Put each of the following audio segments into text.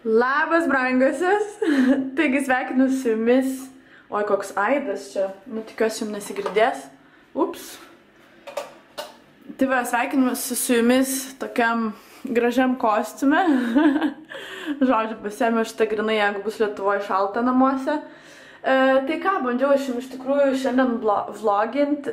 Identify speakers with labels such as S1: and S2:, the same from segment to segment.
S1: Labas, brangusios. Taigi sveikinu su jumis. Oi, koks aidas čia. Nu, tikiuosi jums nesigirdės. Ups. Tai va, sveikinu su jumis tokiam gražiam kostiume. Žodžiu, pasiėmiau šitą grinai, jeigu bus Lietuvoje šalta namuose. Tai ką, bandžiau aš jums iš tikrųjų šiandien vlogint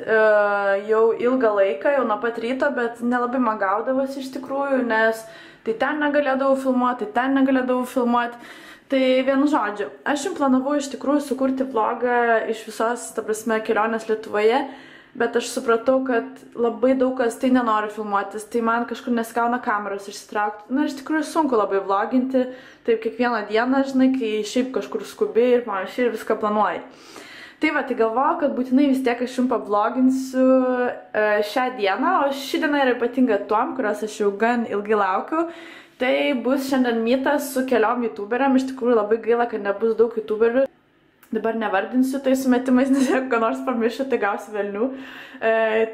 S1: jau ilgą laiką, jau nuo pat ryto, bet nelabai man gaudavosi iš tikrųjų, nes tai ten negalėdavau filmuoti, tai ten negalėdavau filmuoti. Tai vienu žodžiu, aš jums planavau iš tikrųjų sukurti vlogą iš visos, ta prasme, kelionės Lietuvoje, bet aš supratau, kad labai daug kas tai nenori filmuotis, tai man kažkur nesigauna kameros išsitraukti. Na, iš tikrųjų sunku labai vloginti, taip kiekvieną dieną, žinai, kai šiaip kažkur skubi ir panašiai ir viską planuoji. Tai va, tai galvoju, kad būtinai vis tiek aš jums pavloginsiu šią dieną, o ši diena yra ypatinga tuom, kurios aš jau gan ilgai laukiu. Tai bus šiandien mytas su keliom youtuberiam, iš tikrųjų labai gaila, kad nebus daug youtuberių. Dabar nevardinsiu tai sumetimais, nes jeigu ką nors pamiršiu, tai gausiu velnių.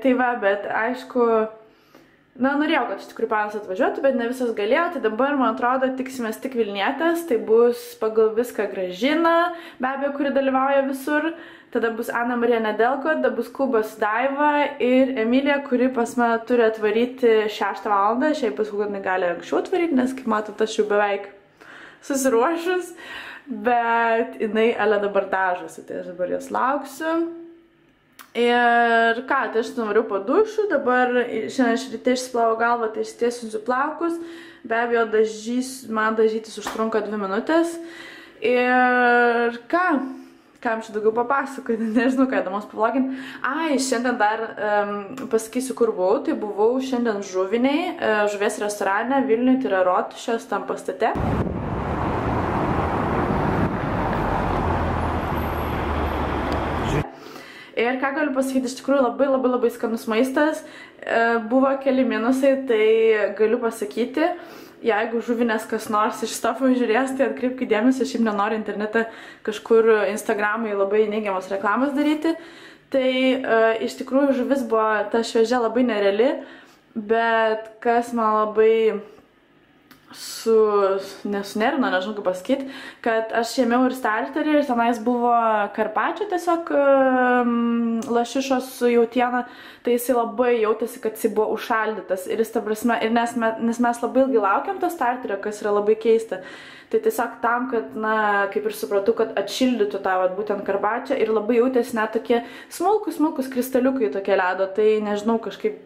S1: Tai va, bet aišku, na, norėjau, kad iš tikrųjų panas atvažiuotų, bet ne visas galėjo, tai dabar, man atrodo, tiksimės tik Vilnietės, tai bus pagal viską Gražina, be abejo, kuri dalyvauja visur, tada bus Ana Marija Nedelko, tada bus Kubas Daiva ir Emilija, kuri pas mane turi atvaryti 6 valandą, šiaip paskui, kad negali anksčiau atvaryti, nes, kaip matot, aš jau beveik susiruošus. Bet jinai ale dabar dažosi, tai aš dabar jos lauksiu. Ir ką, tai aš nuvariau po dušų, dabar šiandien iš ryte išsiplavau galvą, tai ištiesinsiu plaukus. Be abejo, man dažytis užtrunka 2 minutės. Ir ką čia daugiau papasakoti, nežinau, ką įdomus pavloginti. Ai, šiandien dar pasakysiu, kur buvau, tai buvau šiandien Žuviniai, žuvies restorane Vilniuje, tai yra Rotušės tam pastate. Ir ką galiu pasakyti, iš tikrųjų labai skanus maistas, buvo keli minusai, tai galiu pasakyti, jeigu Žuvinės kas nors iš stafo žiūrės, tai atkreipkite dėmesį, šiaip nenoriu internete kažkur Instagramai labai neigiamas reklamas daryti, tai iš tikrųjų žuvis buvo ta šviežia labai nereali, bet kas man labai nesunervino, nežinau kaip pasakyti, kad aš ėmiau ir starterį ir tenais buvo karpačio tiesiog lašišos su jautiena, tai jisai labai jautėsi, kad jisai buvo užšaldytas ir jis ta prasme, ir nes mes labai ilgai laukiam to starterio, kas yra labai keista, tai tiesiog tam, kad, na, kaip ir supratau, kad atšildytų tą būtent karpačią ir labai jautėsi net tokie smulkus kristaliukai tokie ledo, tai nežinau kažkaip.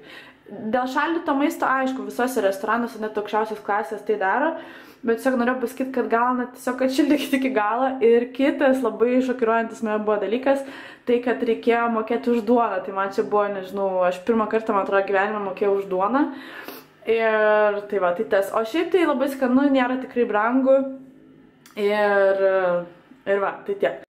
S1: Dėl šaldyto maisto, aišku, visose restoranuose net aukščiausios klasės tai daro, bet tiesiog norėjau pasakyti, kad gal net tiesiog atšildykit iki galo. Ir kitas labai šokiruojantis mane buvo dalykas, tai kad reikėjo mokėti už duoną. Tai man čia buvo, nežinau, aš pirmą kartą, man atrodo, gyvenime mokėjau už duoną. Ir tai va, tai tas. O šiaip tai labai skanu, nėra tikrai brangu. Ir va, tai tiek.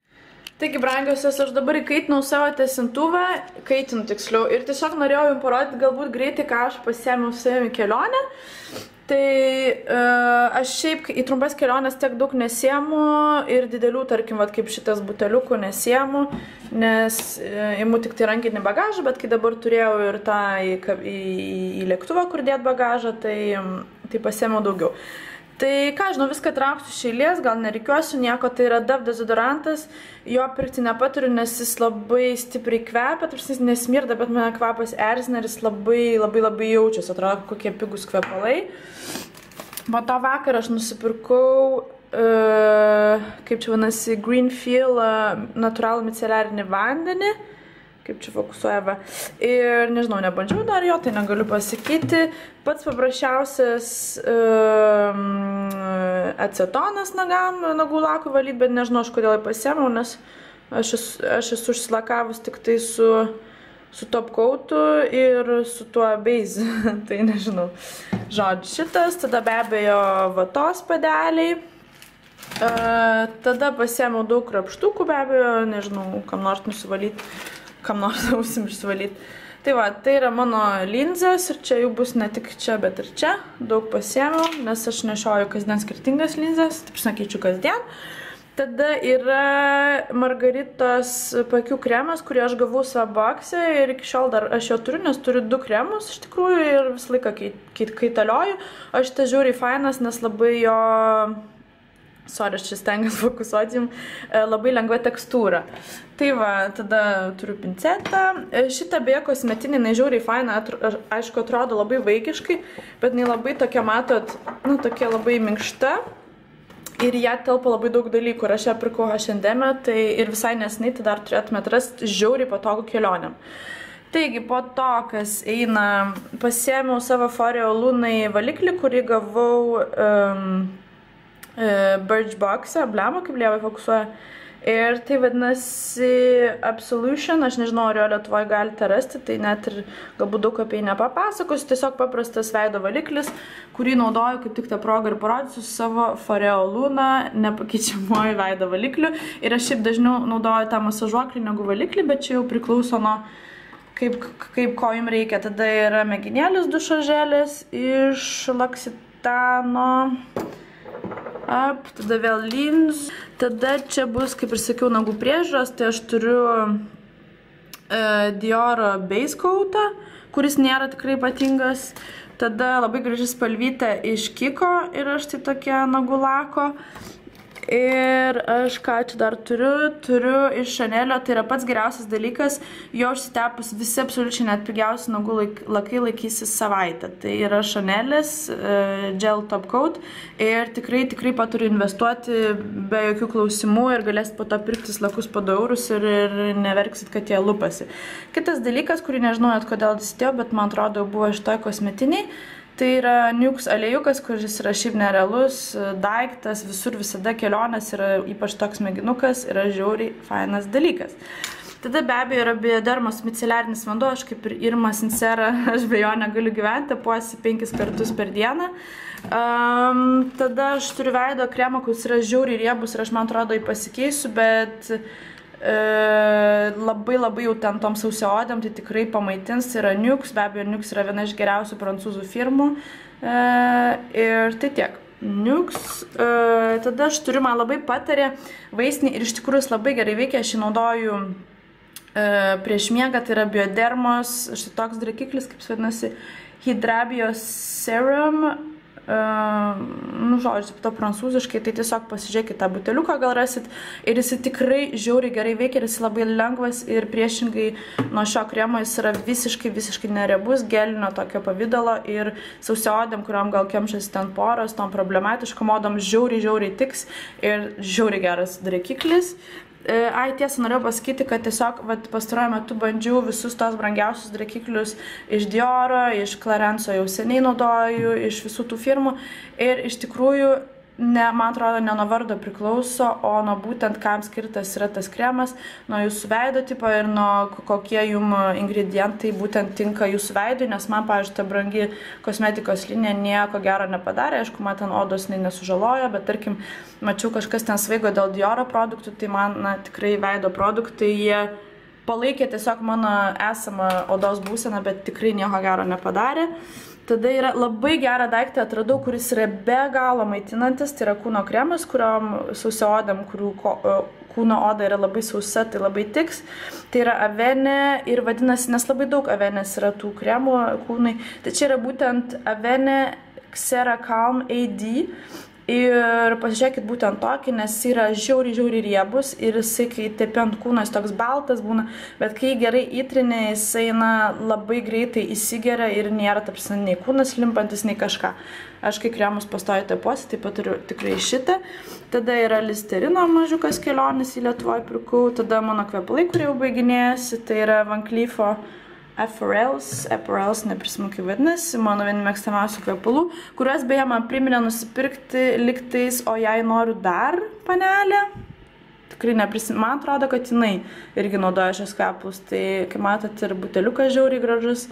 S1: Taigi, brangiosios, aš dabar įkaitinau savo tesintuvą, kaitinu tiksliau, ir tiesiog norėjau jums parodyti galbūt greitai, ką aš pasiėmiau su savimi kelionę. Tai aš šiaip į trumpas keliones tiek daug nesiemu ir didelių, tarkim, kaip šitas buteliukų nesiemu, nes imu tik tai rankinį bagažą, bet kai dabar turėjau ir tą į lėktuvą, kur dėt bagažą, tai pasiėmiau daugiau. Tai ką, žinau, viską trauksiu iš eilės, gal nereikiuosiu nieko, tai yra DAF dezodorantas, jo pirkti nepaturiu, nes jis labai stipriai kvepia, tarsi jis nesmirda, bet mane kvapas erzina ir jis labai jaučiasi, atrodo kokie pigus kvepalai. Po to vakar aš nusipirkau, kaip čia vadinasi, Greenfield natūralų miceliarinį vandenį, kaip čia fokusuoja va. Ir nežinau, nebandžiau dar jo, tai negaliu pasakyti. Pats paprasčiausias acetonas nagų lakui valyti, bet nežinau, aš kodėl jį pasiėmiau, nes aš esu užsilakavus tik tai su top coatu ir su tuo base, tai nežinau. Žodžiu, šitas, tada be abejo vatos padeliai. Tada pasiėmiau daug krapštukų, be abejo, nežinau, kam nors nusivalyti. Kam nors ausim išsivalyti. Tai va, tai yra mano linzės ir čia jų bus ne tik čia, bet ir čia. Daug pasiėmiau, nes aš nešioju kasdien skirtingas linzės, taip sakėčiau kasdien. Tada yra Margaritos pakių kremas, kurį aš gavau savo boksę ir iki šiol dar aš jo turiu, nes turiu 2 kremus iš tikrųjų ir visą laiką kaitalioju. Aš šitas žiūriai fainas, nes labai jo Sorry, aš čia stengiuosi fokusuoti jums, labai lengva tekstūra. Tai va, tada turiu pincetą. Šitą beje kosmetinį, jinai žiauriai faina, aišku, atrodo labai vaikiškai, bet jinai labai tokia, matot, nu, tokia labai minkšta. Ir ją telpa labai daug dalykų. Ir aš ją pirkau H&M, tai ir visai nesnai, tai dar turėtumėt rasti žiauriai patogų kelionėm. Taigi, po to, kas eina, pasiėmiau savo Foreo Lunai valiklį, kurį gavau Birchbox'e, blemo, kaip lievai fokusuoja. Ir tai vadinasi Absolution, aš nežinau, ar jo Lietuvoje galite rasti, tai net ir galbūt daug apie jį nepapasakosiu, tiesiog paprastas veido valiklis, kurį naudoju kaip tik tą progą ir parodysiu savo Foreo Luna nepakeičiamoji veido valikliu. Ir aš šiaip dažniau naudoju tą masažuoklį negu valiklį, bet čia jau priklauso nuo kaip ko jums reikia. Tada yra mėginėlis dušo želės iš L'Occitano. Tada vėl lins. Tada čia bus, kaip ir sakiau, nagų priežiūros, tai aš turiu Dioro Base Coatą, kuris nėra tikrai ypatingas. Tada labai graži spalvytė iš Kiko ir aš tai tokia nagų lako. Ir aš ką čia dar turiu iš Chanel'o, tai yra pats geriausias dalykas, jo užsitepus visi absoliučiai net pigiausi nagų lakai laikysis savaitę. Tai yra Chanel'is Gel Top Coat ir tikrai paturiu investuoti be jokių klausimų ir galėsit po to pirktis lakus po 2 eurus ir neverksit, kad jie lupasi. Kitas dalykas, kurį nežinojot, kodėl įsidėjau, bet man atrodo buvo šitoj kosmetiniai. Tai yra Nuxe aliejukas, kuris yra šiaip nerealus daiktas, visur visada kelionės yra ypač toks mėginukas, yra žiauriai fainas dalykas. Tada be abejo yra Biodermos miceliarinis vanduo, aš kaip ir Irma Sincera, aš be jo negaliu gyventi, tepuosi 5 kartus per dieną. Tada aš turiu veido kremą, kuris yra žiauriai riebus ir aš man atrodo jį pasikeisiu, bet labai jau ten tom sausiaodėm, tai tikrai pamaitins, tai yra Nuxe, be abejo Nuxe yra viena iš geriausių prancūzų firmų ir tai tiek. Nuxe, tada aš turiu, man labai patarė vaistinį ir iš tikrųjų jis labai gerai veikia, aš jį naudoju prieš miegą, tai yra Biodermos, štai toks drakiklis, kaip vadinasi, Hydrabios Serum, nu žodžiu, to prancūziškai, tai tiesiog pasižiūrėkit tą buteliuką, gal rasit, ir jis tikrai žiauriai gerai veikia, ir jis labai lengvas, ir priešingai nuo šio kremo jis yra visiškai neriebus, gelinio tokio pavidalo, ir sausiaodėm, kuriam gal kemšasi ten poros, tom problematiškom odom žiauriai tiks, ir žiauriai geras drakiklis. Ai, tiesa, norėjau pasakyti, kad tiesiog pastaruoju metu bandžiau visus tos brangiausius drakiklius iš Dioro, iš Clarenso jau seniai naudoju, iš visų tų firmų ir iš tikrųjų, man atrodo, ne nuo vardo priklauso, o nuo būtent kam skirtas yra tas kremas, nuo jūsų veido tipo ir nuo kokie jum ingredientai būtent tinka jūsų veidui, nes man, pavyzdžiui, ta brangi kosmetikos linija nieko gero nepadarė, aišku, man ten odos nesužalojo, bet tarkim, mačiau kažkas ten svaigo dėl Dioro produktų, tai man, tikrai veido produktai, jie palaikė tiesiog mano esamą odos būseną, bet tikrai nieko gero nepadarė. Tada yra labai gerą daiktą atradau, kuris yra be galo maitinantis, tai yra kūno kremas, kuriom sausiaodėm, kurių kūno oda yra labai sausa, tai labai tiks. Tai yra Avene ir vadinasi, nes labai daug Avenės yra tų kremų kūnai. Tai čia yra būtent Avene Xera Calm AD. Ir pasižiūrėkit būtent tokį, nes jis yra žiauriai riebus ir jisai, kai tepi ant kūno, jis toks baltas būna, bet kai gerai įtrinė, jisai labai greitai įsigeria ir nėra tapsi nei kūnas limpantis, nei kažką. Aš kai kremus pastoju tepuosi, taip pat turiu tikrai šitą. Tada yra Listerino mažiukas kelionis į Lietuvoje pirkau, tada mano kvepalai, kurie jau baiginėjasi, tai yra Van Cleefo Apparels, neprisimenu kaip vadinasi, mano vieni mėgstamiausių kvepalų, kuriuos beje man priminė nusipirkti liktais, o jei noriu dar panelę, tikrai neprisimenu, man atrodo, kad jinai irgi naudoja šios kvepalus, tai kaip matot ir buteliukas žiauriai gražus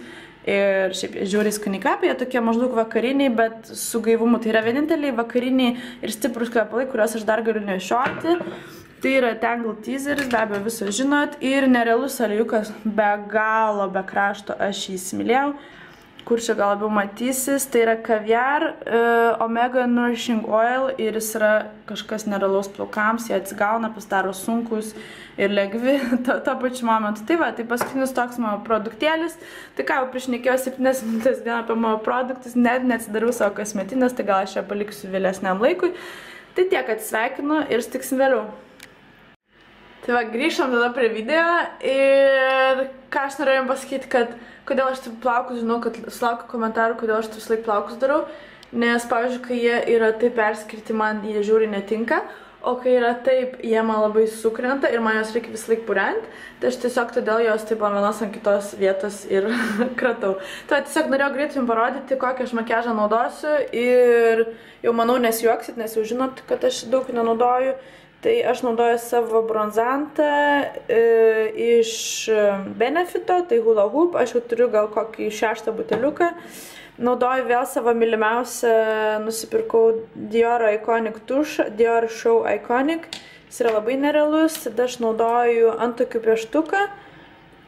S1: ir šiaip žiauriai skaniai kvepia, jie tokie maždaug vakariniai, bet su gaivumu, tai yra vieninteliai vakariniai ir stiprus kvepalai, kuriuos aš dar galiu nešioti. Tai yra Tangle Teaseris, be abejo viso žinot, ir nerealus aliejukas be galo, be krašto, aš jį įsimylėjau, kur čia gal labiau matysis, tai yra Caviar Omega Nourishing Oil ir jis yra kažkas nerealaus plaukams, jie atsigauna, pasidaro sunkus ir lengvi to pačiu momentu. Tai va, tai paskutinis toks mano produktėlis, tai ką, jau prišnekėjau 7 minutės vieną apie mano produktus, net neatsidariau savo kosmetinės, tai gal aš ją paliksiu vėlesniam laikui. Tai tiek atsisveikinu ir sutiksim vėliau. Tai va, grįžtam tada prie video ir ką aš norėjau pasakyti, kad kodėl aš taip plaukus, žinau, kad sulaukiu komentarų, kodėl aš taip visą laik plaukus darau, nes, pavyzdžiui, kai jie yra taip perskirti, man jie žiūri netinka, o kai yra taip, jie man labai sukrenta ir man jos reikia visą laik purenti, tai aš tiesiog todėl jos taip ant vienos ant kitos vietos ir kratau. Tai tiesiog norėjau greitai jums parodyti, kokią aš makiažą naudosiu ir jau manau nesijuoksit, nes jau žinot, kad aš daug nenaudoju. Tai aš naudoju savo bronzantą iš Benefito, tai Hula Hoop, aš jau turiu gal kokį 6 buteliuką. Naudoju vėl savo mylimiausią, nusipirkau Dior Iconic tušą, Dior Show Iconic, jis yra labai nerealus, tada aš naudoju antakių pieštuką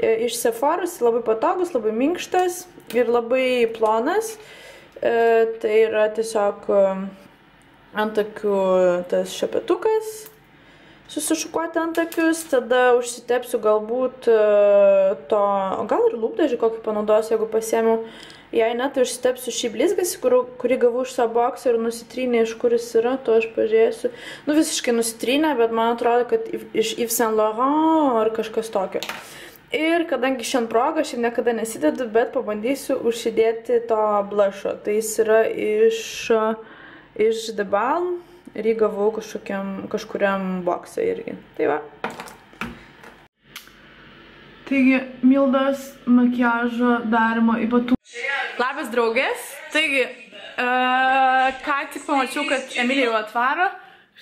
S1: iš Sephoros, labai patogus, labai minkštas ir labai plonas, tai yra tiesiog antakių tas šepetukas. Susišukuoti antakius, tada užsitepsiu galbūt to, gal ir lūpdažį kokį panaudosiu, jeigu pasiėmiau. Jei ne, tai užsitepsiu šį blizgasį, kurį gavau iš savo boksą ir nusitrynė, iš kur jis yra, to aš pažiūrėsiu. Nu, visiškai nusitrynė, bet man atrodo, kad iš Yves Saint Laurent ar kažkas tokio. Ir kadangi šiandien proga, aš niekada nesidedu, bet pabandysiu užsidėti to blush'o. Tai jis yra iš The Balm. Ir jį gavau kažkuriam boksą irgi. Tai va. Taigi, Mildos makiažo darimo ypatumų. Labas draugės. Taigi, ką tik pamačiau, kad Emilija jau atvaro.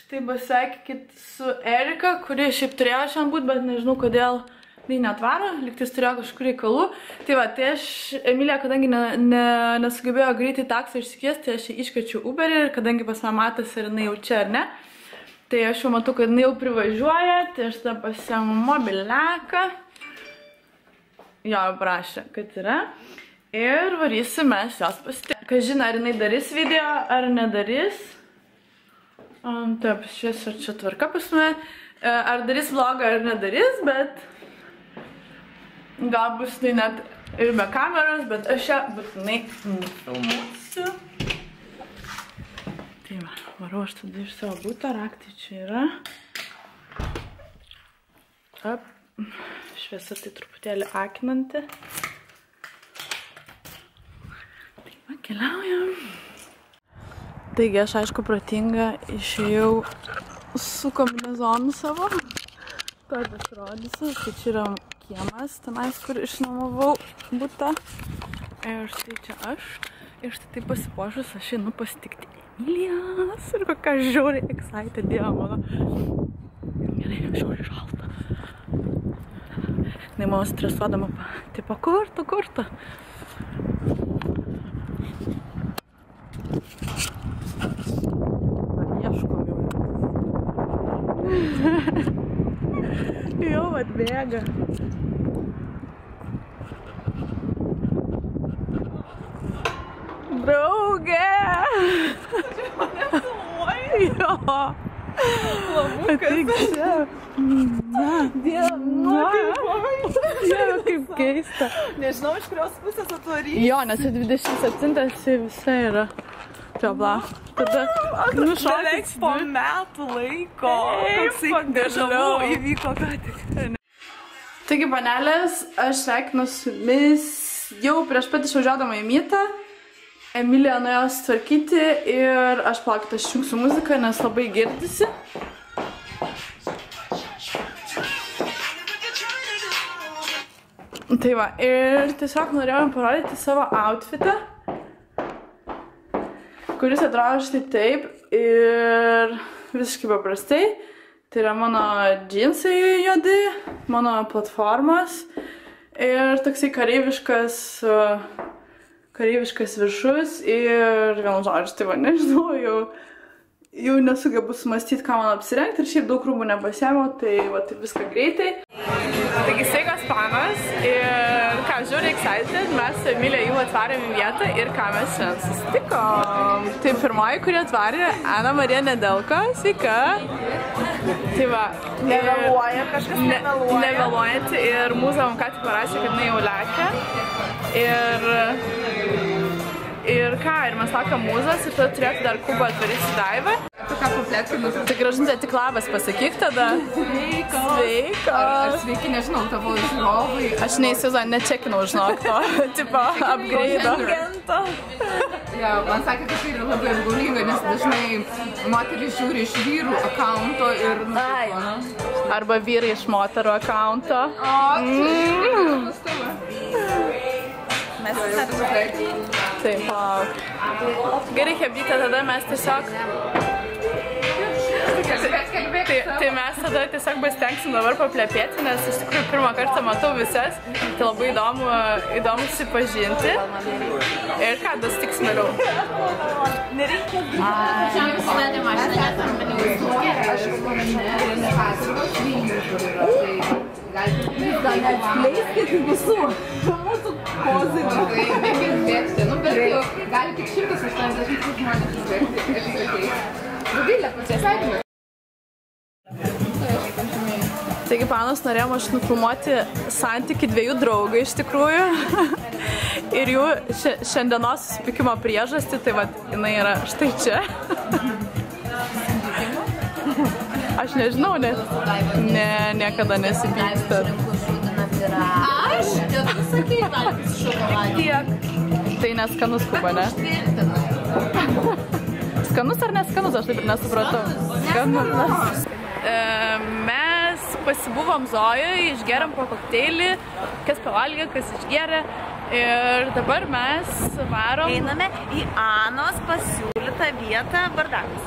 S1: Štai pasveikykit su Erika, kuri šiaip turėjo šiandien būt, bet nežinau kodėl tai neatvaro, lygtais turėjo kažkur reikalų. Tai va, tai aš Emilija, kadangi nesugebėjo greitai taksą išsikviesti, tai aš iškviečiau Uberį ir kadangi pas mane matas ir jinai jau čia ar ne, tai aš jau matau, kad jinai jau privažiuoja, tai aš tada pasiemu mobiliaką. Jo, prašė, kad yra. Ir varysim mes jos pasitikti. Kas žino, ar jinai darys video, ar nedarys. Taip, šis ar čia tvarka pas mane. Ar darys vlogą, ar nedarys, bet gal bus tai net ir be kameros, bet aš ją būtinai nufilmuosiu. Tai va, varau aš tada iš savo būto, raktai čia yra. Op, šviesa tai truputėlį akinanti. Tai va, keliaujam. Taigi aš aišku protinga išėjau su kombinezonu savo. Tuo pasirodysiu, tai čia yra kiemas, tenais, kur išnuomavau butą. Ir štai čia aš. Ir štai taip pasipuošus, aš einu pasitikti Emilijos. Ir kokia žiauriai excited, dieva mano. Gerai, žiauriai šalta. Jinai mano stresuodama, tipo, kurta. Ieškom jau. Jau atbėga. Draugė! Jo! Ateik čia. Dieve, kaip keista.
S2: Nežinau, iš kurios pusės atvarys.
S1: Jo, nes 27 visai yra. Čia, bla. Tada
S2: Beveik po metų laiko. Toksai dežavu įvyko ką tik.
S1: Taigi, panelės, aš sveikinu su jumis jau prieš pat išvažiuodama į mytą. Emilija nuėjo sutvarkyti ir aš palaukit, aš išjungsiu muziką, nes labai girdisi. Tai va, ir tiesiog norėjau parodyti savo outfitą, kuris atrodo štai taip ir visiškai paprastai. Tai yra mano džinsai juodi, mano platformos ir toksai kareiviškas viršus ir vienu žodžiu, tai va, nežinau, jau nesugebu sumastyti, ką man apsirengti ir šiaip daug rūbų nepasiėmiau, tai va, taip viską greitai. Taigi sveikas panos ir ką, žiūrėjau excited, mes su Emilija jau atvarėm į vietą ir ką mes šiandien susitikom. Tai pirmoji, kuri atvarė, Ana Marija Nedelko, sveika. Tai va,
S2: Nevėluoja, kažkas nevėluoja.
S1: Nevėluojanti ir mūza man ką tik parašė, kad jinai jau lekia. Ir ką, ir mes laukiam mūzos ir tada turėtų dar Kubą atvaryti Daivą.
S2: ką paplėtkinus.
S1: Tai Gražintė, tik labas pasakyk tada.
S2: Sveika.
S1: Sveika.
S2: Ar sveiki, nežinau, tavo žiūrovai.
S1: Aš neįsivaizduoju, nečekinau, žinok, to, tipo, upgrade'o.
S2: Ja, man sakė, kad tai yra labai apgaulinga, nes dažnai moteris žiūri iš vyrų akaunto ir
S1: Arba vyrai iš moterų akaunto. Taip, lauk. Gerai, Hebrytė, tada mes tiesiog... Tai mes tada tiesiog pasitengsim dabar paplepėti, nes iš tikrųjų pirmą kartą matau visas. Tai labai įdomu susipažinti. Ir ką, susitiks vėliau.
S3: Nereikia. Šiandien pasimetė mašiną, net ar mane gal net skleiskit visų mūsų pozivų.
S2: Bėgti, bet gali tik 180 žmonės užbėgti. Rugilė, pasisveikime.
S1: Taigi, panas norėjom aš nufilmuoti santykį dviejų draugų iš tikrųjų. Ir jų šiandienos susitikimo priežastį, tai vat, jinai yra štai čia. Aš nežinau, niekada nesipyksta.
S3: Aš? Tu sakei, valgys šokoladį.
S1: Tai neskanus kuba, ne? Skanus ar neskanus, aš taip ir nesupratau. Skanus. Mes pasibuvom Zojoje, išgeriam po kokteilį, kas pavalgė, kas išgeria. Ir dabar mes varom...
S3: Einame į Anos pasiūlytą vietą Bardakas.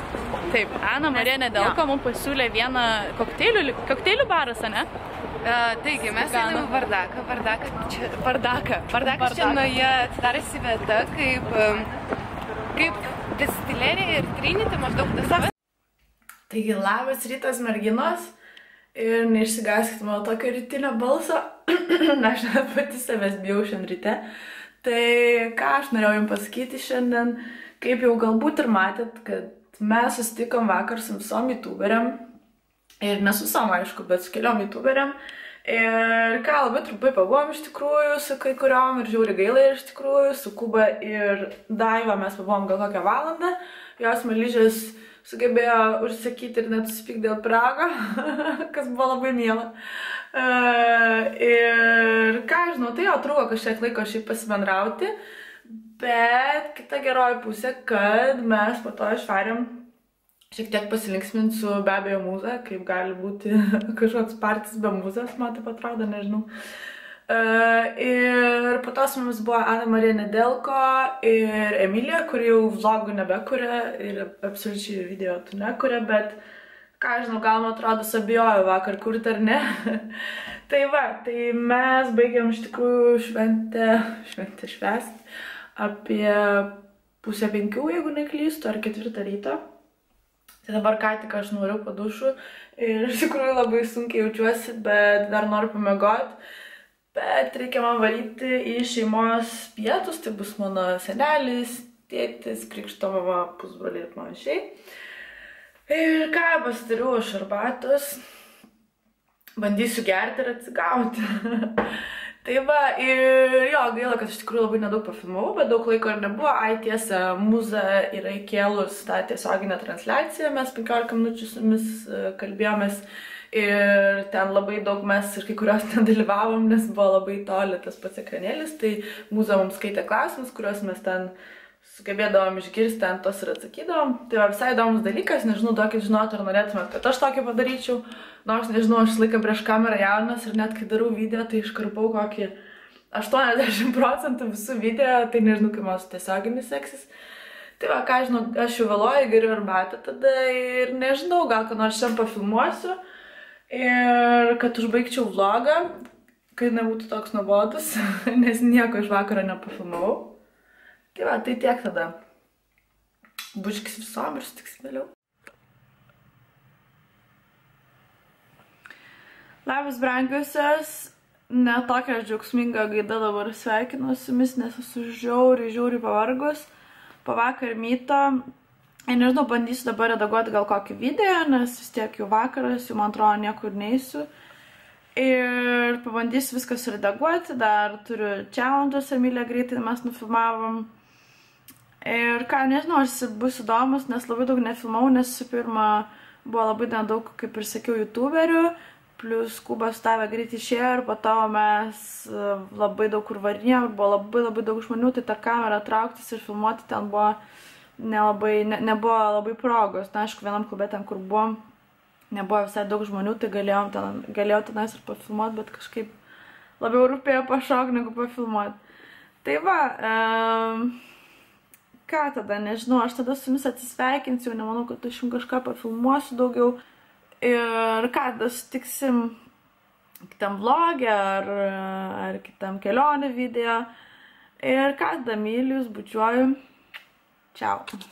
S1: Taip, Ana Marija Nedelko mums pasiūlė vieną kokteilių baras, ne?
S2: Taigi, mes einame Bardaką. Bardakas čia nuoje atsidarėsi vieta kaip destilerija ir Trinity maždaug tas.
S1: Taigi, labas rytas merginos ir neišsigąskit mano tokio rytinio balso, aš pati savęs bijau šiandien ryte. Tai ką aš norėjau jums pasakyti šiandien, kaip jau galbūt ir matėt, kad mes susitikom vakar su visom youtuberiam, ir ne su visom aišku, bet su keliom youtuberiam. Ir ką, labai trumpai pabuvom iš tikrųjų su kai kuriom ir žiauri gaila iš tikrųjų, su Kuba ir Daiva mes pabuvom gal kokią valandą, jos melyžės sugebėjo užsakyti ir net susipykti dėl pyrago, kas buvo labai miela. Ir ką, žinau, tai jau trūko kažkiek laiko šiaip pasibendrauti, bet kita geroji pusė, kad mes po to išvarėm šiek tiek pasilinksminti su be abejo mūza, kaip gali būti kažkoks partis be mūzos, man taip atrodo, nežinau. Ir po to su mumis buvo Ana Marija Nedelko ir Emilija, kuri jau vlogų nebekuria ir absoliučiai video tu nekuria, bet ką žinau, gal man atrodo suabejoju vakar kurti ar ne. Tai va, tai mes baigiam iš tikrųjų šventę švęsti apie 4:30, jeigu neklystu, ar 4 ryto. Tai dabar ką tik aš noriu po dušu ir iš tikrųjų labai sunkiai jaučiuosi, bet dar noriu pamiegoti. Bet reikia man varyti į šeimos pietus, tai bus mano senelis, tėtis, krikšto mama, pusbroliai ir panašiai. Ir ką, pasidariau aš arbatos, bandysiu gerti ir atsigauti. Tai va, ir jo, gaila, kad iš tikrųjų labai nedaug pafilmavau, bet daug laiko ir nebuvo. Ai, tiesa, mūza yra įkėlus tą tiesioginę transliaciją, mes 15 minučių su jumis kalbėjomės. Ir ten labai daug mes ir kai kurios nedalyvavom, nes buvo labai toli tas pats ekranėlis, tai mūza mums skaitė klausimus, kuriuos mes ten sugebėdavom išgirsti, ten tos ir atsakydavom. Tai va, visai įdomus dalykas, nežinau, duokit žinoti, ar norėtumėt, kad aš tokį padaryčiau. Nors, nežinau, aš laiką prieš kamerą jaunas ir net kai darau video, tai iškarpau kokį 80% visų video, tai nežinau, kaip man su tiesioginis seksis. Tai va, ką žinau, aš jau vėluoju, geriu arbatą tada ir nežinau, gal ką nors šiandien pafilmuosiu. Ir kad užbaigčiau vlogą, kad nebūtų toks nuobodus, nes nieko iš vakaro nepafilmavau. Tai va, tai tiek tada. Bučkis visom ir sutiksim vėliau. Labas, brangiusios. Ne tokia džiaugsminga gaida dabar sveikinu su jumis, nes esu žiauriai pavargus. Po vakar myto. Ir nežinau, bandysiu dabar redaguoti gal kokį video, nes vis tiek jau vakaras, jau man atrodo niekur neisiu. Ir pabandysiu viskas redaguoti, dar turiu challenge'us, Emilija greitai mes nufilmavom. Ir ką, nežinau, aš bus įdomus, nes labai daug nefilmau, nes su pirma buvo labai nedaug, kaip ir sakiau, youtuberių, plus Kubas tave greit išėjo ir po to mes labai daug kur varinėjom ir buvo labai daug žmonių, tai tą kamerą trauktis ir filmuoti ten buvo nebuvo labai progos. Na, aišku, vienam klube ten, kur buvom, nebuvo visai daug žmonių, tai galėjau tenais ir pafilmuoti, bet kažkaip labiau rūpėjo pašok negu pafilmuoti. Tai va, ką tada, nežinau, aš tada su jumis atsisveikinsiu, nemanau, kad aš jums kažką pafilmuosiu daugiau. Ir ką, tada sutiksim kitam vlogė ar kitam kelionė video. Ir ką, tada myliu jūs, bučiuoju. Ciao.